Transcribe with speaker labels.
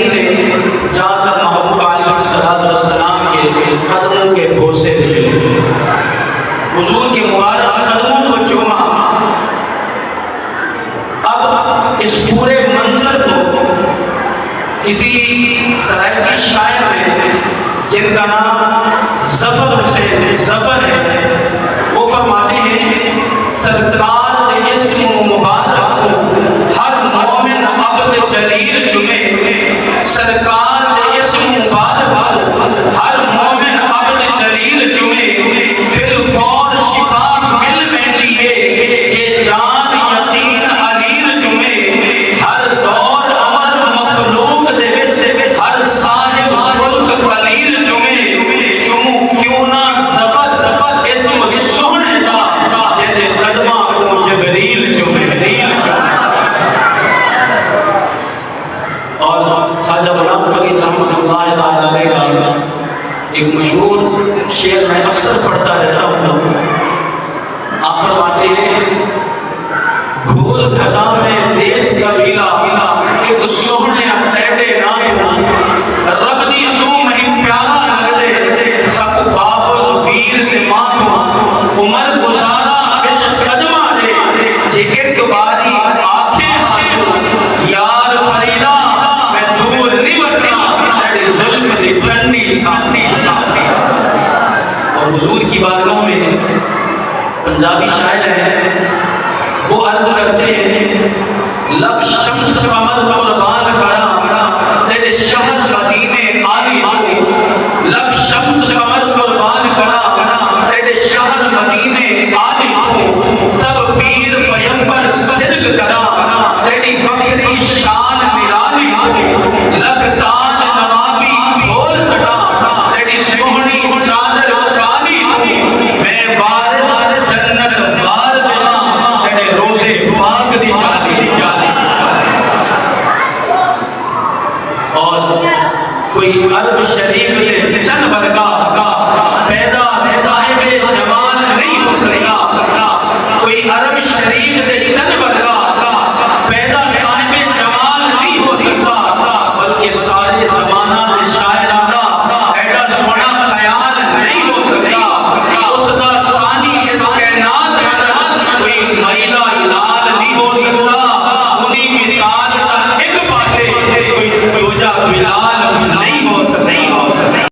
Speaker 1: نبی نے جا کر محبوب علیہ السلام کے قدموں کے بوسے دے، حضور کے مبارک قدموں کو چوما۔ اب اس پورے منظر کو کسی سرائکی شاعر نے، جن کا نام ظفر ہے، وہ فرماتے ہیں سرکار دے اسم مبارک کو ہر مومن عبد جلیل چمے، سرکار دے اسم مبارک کو ہر مومن عبد جلیل چمے، فی الفور شفا مل مہندی ہے کہ جان یقین علیر چمے، ہر دور امر مخلوق دے وچ ہر صاحب ملک فلیر چمے، چمو کیوں نہ ظفر اسم سونے دا جے قدماں کو جبریل چمے۔ اور خواجہ غلام فرید رحمۃ اللہ تعالی علیہ کا ایک مشہور شعر میں اکثر پڑھتا رہتا ہوں۔ آپ فرماتے ہیں گھول گھدا میں دیس قبیلہ ایک سونے تیڑے نام، رب دی سو مہم پیارا لگ دے سک بابل ویر تے ماں، عمر گزارا بچ قدمہ دے جے ایک باری آنکھیں آجو، یار فریدہ میں دور نہیں وسنا تیڑی ظلم دی ٹھنڈی چھاتی۔ اور حضور کی بارگاہ میں پنجابی شاعر ہیں، وہ عرض کرتے ہیں لکھ شمس قمر قربان کرا تیرے شہر مدینے آلی، لکھ شمس قمر قربان کرا تیرے شہر مدینے آلی، سب پیر پیمبر صدق کرا تیری بکری شان ملالی، لکھ تاج نوابی ڈھول سٹا تیری سوہنی چادر کالی، میں وارث جنت بار دیا تیرے روزے پاک دی جالی۔ اور کوئی عرب شریف دے چن ورگا پیدا صاحب جمال نہیں ہو سکتا، کوئی عرب شریف دے چن ورگا پیدا صاحب جمال نہیں ہو سکتا، بلکہ